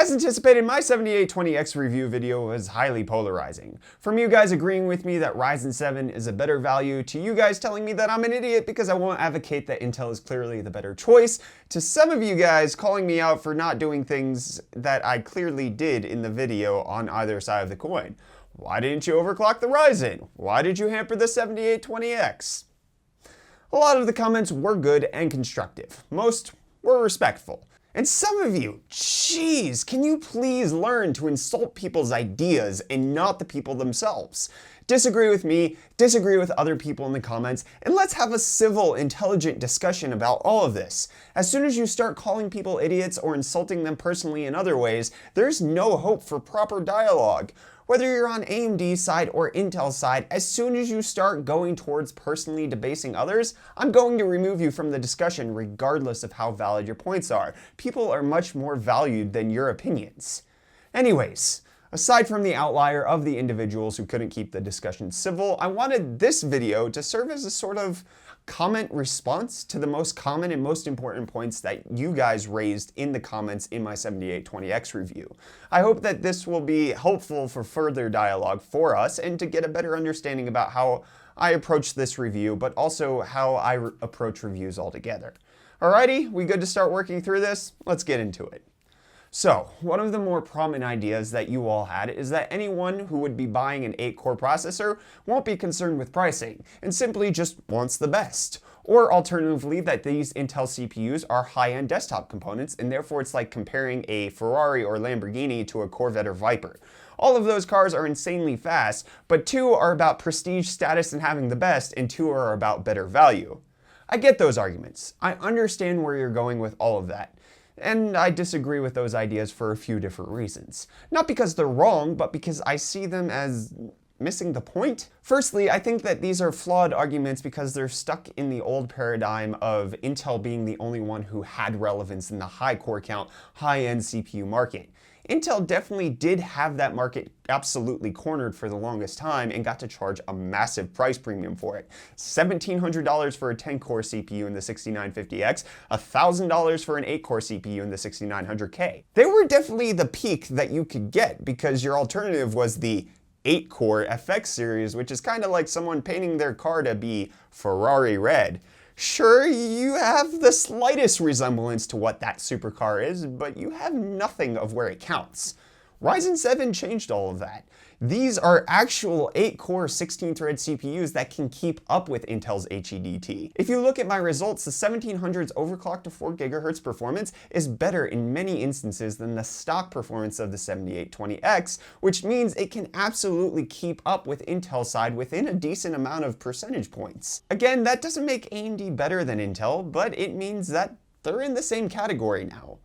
As anticipated, my 7820X review video was highly polarizing. From you guys agreeing with me that Ryzen 7 is a better value, to you guys telling me that I'm an idiot because I won't advocate that Intel is clearly the better choice, to some of you guys calling me out for not doing things that I clearly did in the video on either side of the coin. Why didn't you overclock the Ryzen? Why did you hamper the 7820X? A lot of the comments were good and constructive. Most were respectful. And some of you, jeez, can you please learn to insult people's ideas and not the people themselves? Disagree with me, disagree with other people in the comments, and let's have a civil, intelligent discussion about all of this. As soon as you start calling people idiots or insulting them personally in other ways, there's no hope for proper dialogue. Whether you're on AMD's side or Intel's side, as soon as you start going towards personally debasing others, I'm going to remove you from the discussion regardless of how valid your points are. People are much more valued than your opinions. Anyways, aside from the outlier of the individuals who couldn't keep the discussion civil, I wanted this video to serve as a sort of comment response to the most common and most important points that you guys raised in the comments in my 7820X review. I hope that this will be helpful for further dialogue for us and to get a better understanding about how I approach this review, but also how I approach reviews altogether. Alrighty, we good to start working through this? Let's get into it. So, one of the more prominent ideas that you all had is that anyone who would be buying an 8-core processor won't be concerned with pricing, and simply just wants the best. Or alternatively, that these Intel CPUs are high-end desktop components, and therefore it's like comparing a Ferrari or Lamborghini to a Corvette or Viper. All of those cars are insanely fast, but 2 are about prestige, status, and having the best, and 2 are about better value. I get those arguments. I understand where you're going with all of that. And I disagree with those ideas for a few different reasons. Not because they're wrong, but because I see them as missing the point. Firstly, I think that these are flawed arguments because they're stuck in the old paradigm of Intel being the only one who had relevance in the high core count, high-end CPU market. Intel definitely did have that market absolutely cornered for the longest time and got to charge a massive price premium for it. $1,700 for a 10-core CPU in the 6950X, $1,000 for an 8-core CPU in the 6900K. They were definitely the peak that you could get because your alternative was the 8-core FX series, which is kind of like someone painting their car to be Ferrari red. Sure, you have the slightest resemblance to what that supercar is, but you have nothing of where it counts. Ryzen 7 changed all of that. These are actual 8-core 16-thread CPUs that can keep up with Intel's HEDT. If you look at my results, the 1700's overclock to 4 GHz performance is better in many instances than the stock performance of the 7820X, which means it can absolutely keep up with Intel's side within a decent amount of percentage points. Again, that doesn't make AMD better than Intel, but it means that they're in the same category now.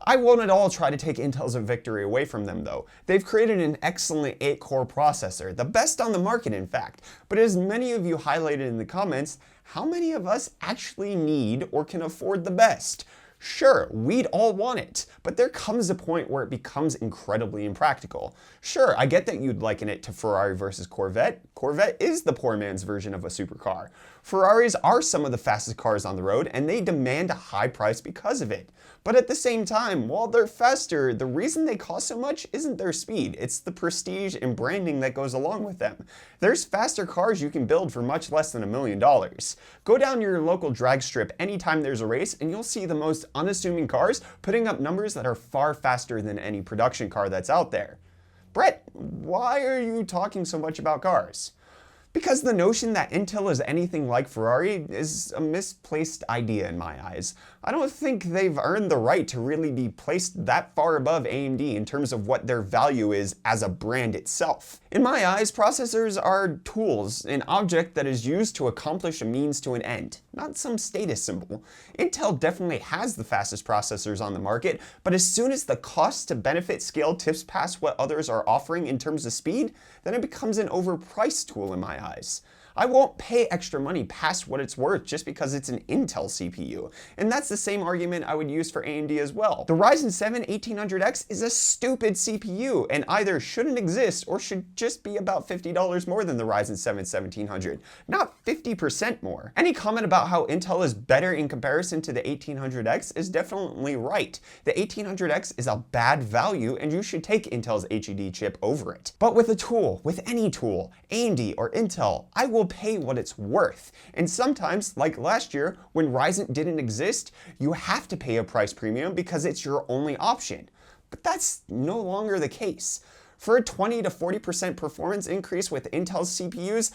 I won't at all try to take Intel's victory away from them though. They've created an excellent 8-core processor, the best on the market in fact, but as many of you highlighted in the comments, how many of us actually need or can afford the best? Sure, we'd all want it, but there comes a point where it becomes incredibly impractical. Sure, I get that you'd liken it to Ferrari versus Corvette. Corvette is the poor man's version of a supercar. Ferraris are some of the fastest cars on the road, and they demand a high price because of it. But at the same time, while they're faster, the reason they cost so much isn't their speed, it's the prestige and branding that goes along with them. There's faster cars you can build for much less than $1 million. Go down your local drag strip anytime there's a race, and you'll see the most unassuming cars putting up numbers that are far faster than any production car that's out there. Brett, why are you talking so much about cars? Because the notion that Intel is anything like Ferrari is a misplaced idea in my eyes. I don't think they've earned the right to really be placed that far above AMD in terms of what their value is as a brand itself. In my eyes, processors are tools, an object that is used to accomplish a means to an end, not some status symbol. Intel definitely has the fastest processors on the market, but as soon as the cost to benefit scale tips past what others are offering in terms of speed, then it becomes an overpriced tool in my eyes. I won't pay extra money past what it's worth just because it's an Intel CPU. And that's the same argument I would use for AMD as well. The Ryzen 7 1800X is a stupid CPU and either shouldn't exist or should just be about $50 more than the Ryzen 7 1700, not 50% more. Any comment about how Intel is better in comparison to the 1800X is definitely right. The 1800X is a bad value and you should take Intel's HED chip over it. But with a tool, with any tool, AMD or Intel, I will pay what it's worth. And sometimes, like last year, when Ryzen didn't exist, you have to pay a price premium because it's your only option. But that's no longer the case. For a 20 to 40% performance increase with Intel's CPUs,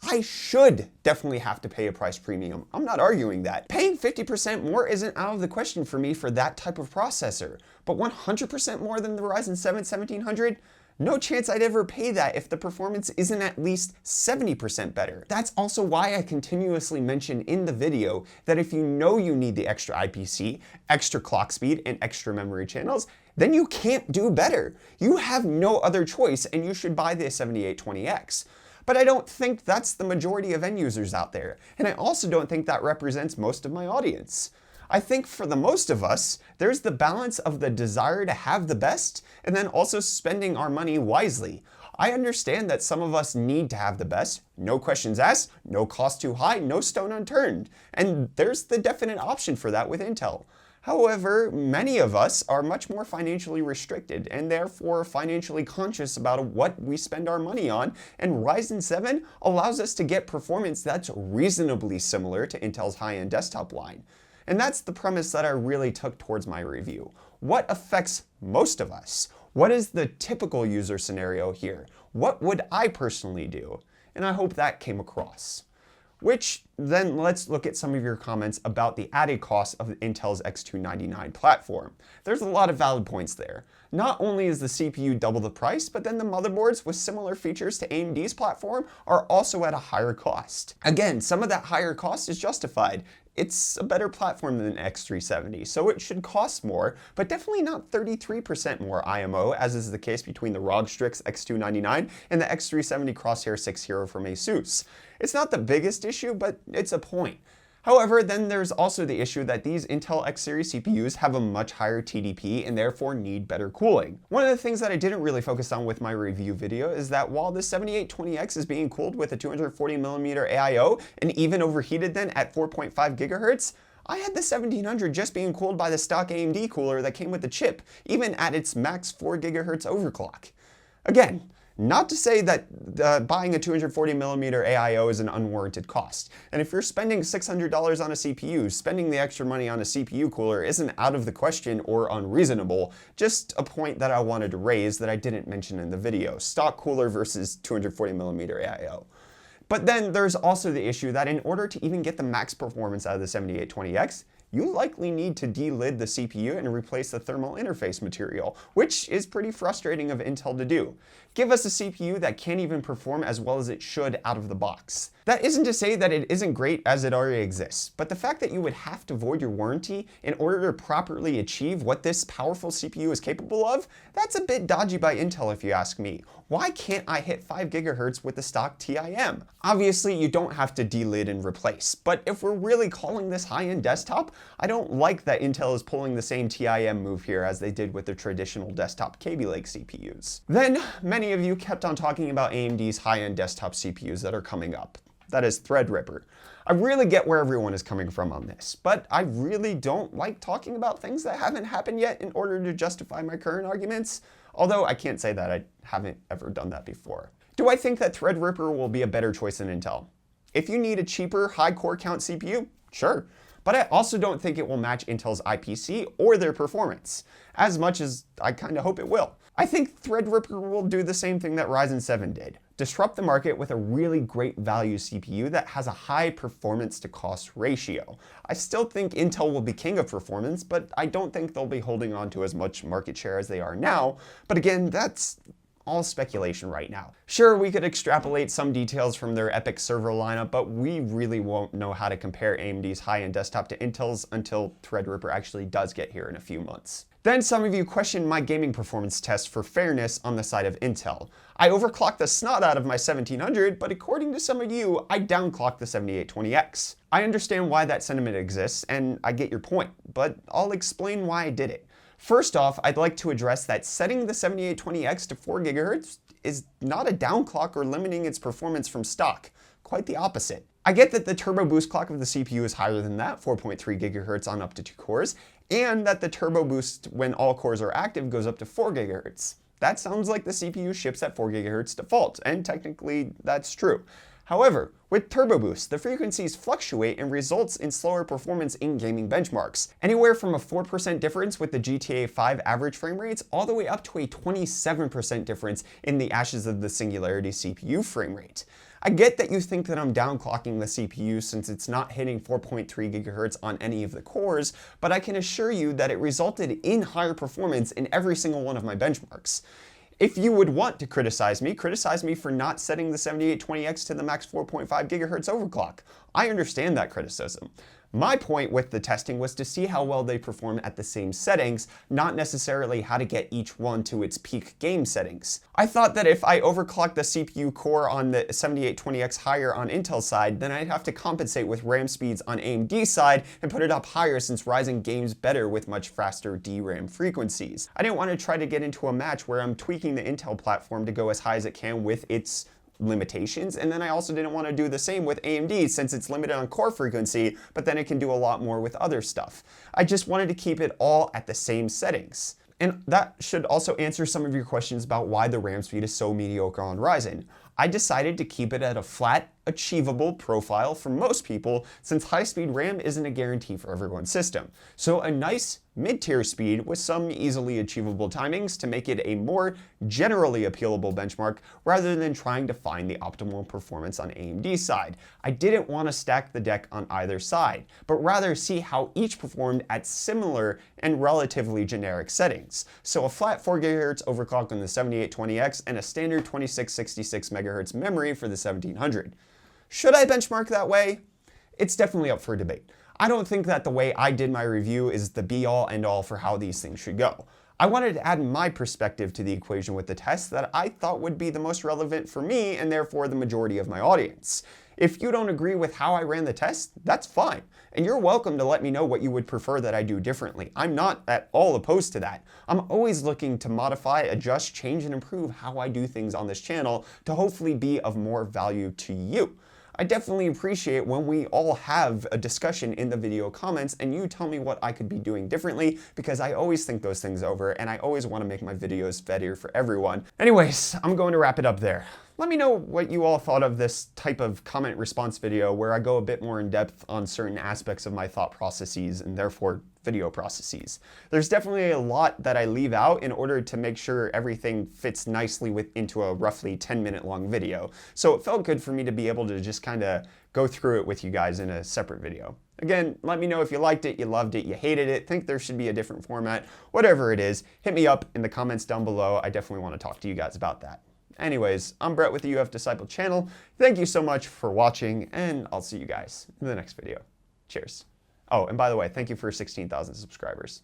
I should definitely have to pay a price premium. I'm not arguing that. Paying 50% more isn't out of the question for me for that type of processor. But 100% more than the Ryzen 7 1700? No chance I'd ever pay that if the performance isn't at least 70% better. That's also why I continuously mention in the video that if you know you need the extra IPC, extra clock speed, and extra memory channels, then you can't do better. You have no other choice and you should buy the i7-7820X. But I don't think that's the majority of end users out there, and I also don't think that represents most of my audience. I think for the most of us, there's the balance of the desire to have the best and then also spending our money wisely. I understand that some of us need to have the best, no questions asked, no cost too high, no stone unturned, and there's the definite option for that with Intel. However, many of us are much more financially restricted and therefore financially conscious about what we spend our money on, and Ryzen 7 allows us to get performance that's reasonably similar to Intel's high-end desktop line. And that's the premise that I really took towards my review. What affects most of us? What is the typical user scenario here? What would I personally do? And I hope that came across. Which then let's look at some of your comments about the added cost of Intel's X299 platform. There's a lot of valid points there. Not only is the CPU double the price, but then the motherboards with similar features to AMD's platform are also at a higher cost. Again, some of that higher cost is justified. It's a better platform than X370, so it should cost more, but definitely not 33% more IMO, as is the case between the ROG Strix X299 and the X370 Crosshair 6 Hero from ASUS. It's not the biggest issue, but it's a point. However, then there's also the issue that these Intel X series CPUs have a much higher TDP and therefore need better cooling. One of the things that I didn't really focus on with my review video is that while the 7820X is being cooled with a 240mm AIO and even overheated then at 4.5 GHz, I had the 1700 just being cooled by the stock AMD cooler that came with the chip, even at its max 4 GHz overclock. Again, not to say that buying a 240mm AIO is an unwarranted cost. And if you're spending $600 on a CPU, spending the extra money on a CPU cooler isn't out of the question or unreasonable, just a point that I wanted to raise that I didn't mention in the video. Stock cooler versus 240mm AIO. But then there's also the issue that in order to even get the max performance out of the 7820X, you likely need to delid the CPU and replace the thermal interface material, which is pretty frustrating of Intel to do. Give us a CPU that can't even perform as well as it should out of the box. That isn't to say that it isn't great as it already exists, but the fact that you would have to void your warranty in order to properly achieve what this powerful CPU is capable of, that's a bit dodgy by Intel if you ask me. Why can't I hit 5 GHz with the stock TIM? Obviously, you don't have to delid and replace, but if we're really calling this high-end desktop, I don't like that Intel is pulling the same TIM move here as they did with the traditional desktop Kaby Lake CPUs. Then, many of you kept on talking about AMD's high-end desktop CPUs that are coming up. That is Threadripper. I really get where everyone is coming from on this, but I really don't like talking about things that haven't happened yet in order to justify my current arguments, although I can't say that I haven't ever done that before. Do I think that Threadripper will be a better choice than Intel? If you need a cheaper, high core count CPU, sure. But I also don't think it will match Intel's IPC or their performance, as much as I kind of hope it will. I think Threadripper will do the same thing that Ryzen 7 did. Disrupt the market with a really great value CPU that has a high performance to cost ratio. I still think Intel will be king of performance, but I don't think they'll be holding on to as much market share as they are now. But again, that's all speculation right now. Sure, we could extrapolate some details from their EPYC server lineup, but we really won't know how to compare AMD's high-end desktop to Intel's until Threadripper actually does get here in a few months. Then some of you questioned my gaming performance test for fairness on the side of Intel. I overclocked the snot out of my 1700, but according to some of you, I downclocked the 7820X. I understand why that sentiment exists, and I get your point, but I'll explain why I did it. First off, I'd like to address that setting the 7820X to 4 GHz is not a downclock or limiting its performance from stock. Quite the opposite. I get that the turbo boost clock of the CPU is higher than that, 4.3 GHz on up to 2 cores, and that the turbo boost when all cores are active goes up to 4 GHz. That sounds like the CPU ships at 4 GHz default, and technically that's true. However, with turbo boost, the frequencies fluctuate and results in slower performance in gaming benchmarks. Anywhere from a 4% difference with the GTA 5 average frame rates all the way up to a 27% difference in the Ashes of the Singularity CPU frame rate. I get that you think that I'm downclocking the CPU since it's not hitting 4.3 GHz on any of the cores, but I can assure you that it resulted in higher performance in every single one of my benchmarks. If you would want to criticize me for not setting the 7820X to the max 4.5 GHz overclock. I understand that criticism. My point with the testing was to see how well they perform at the same settings, not necessarily how to get each one to its peak game settings. I thought that if I overclocked the CPU core on the 7820X higher on Intel side, then I'd have to compensate with RAM speeds on AMD side and put it up higher since Ryzen games better with much faster DRAM frequencies. I didn't want to try to get into a match where I'm tweaking the Intel platform to go as high as it can with its limitations, and then I also didn't want to do the same with AMD since it's limited on core frequency, but then it can do a lot more with other stuff. I just wanted to keep it all at the same settings. And that should also answer some of your questions about why the RAM speed is so mediocre on Ryzen. I decided to keep it at a flat, achievable profile for most people since high-speed RAM isn't a guarantee for everyone's system. So a nice mid-tier speed with some easily achievable timings to make it a more generally appealable benchmark rather than trying to find the optimal performance on AMD's side. I didn't want to stack the deck on either side, but rather see how each performed at similar and relatively generic settings. So a flat 4 GHz overclock on the 7820X and a standard 2666 MHz memory for the 1700. Should I benchmark that way? It's definitely up for debate. I don't think that the way I did my review is the be-all end-all for how these things should go. I wanted to add my perspective to the equation with the test that I thought would be the most relevant for me and therefore the majority of my audience. If you don't agree with how I ran the test, that's fine. And you're welcome to let me know what you would prefer that I do differently. I'm not at all opposed to that. I'm always looking to modify, adjust, change, and improve how I do things on this channel to hopefully be of more value to you. I definitely appreciate when we all have a discussion in the video comments and you tell me what I could be doing differently, because I always think those things over and I always want to make my videos better for everyone. Anyways, I'm going to wrap it up there. Let me know what you all thought of this type of comment response video where I go a bit more in depth on certain aspects of my thought processes and therefore video processes. There's definitely a lot that I leave out in order to make sure everything fits nicely into a roughly 10-minute long video. So it felt good for me to be able to just kind of go through it with you guys in a separate video. Again, let me know if you liked it, you loved it, you hated it, think there should be a different format, whatever it is, hit me up in the comments down below. I definitely want to talk to you guys about that. Anyways, I'm Brett with the UF Disciple channel. Thank you so much for watching, and I'll see you guys in the next video. Cheers. Oh, and by the way, thank you for 16,000 subscribers.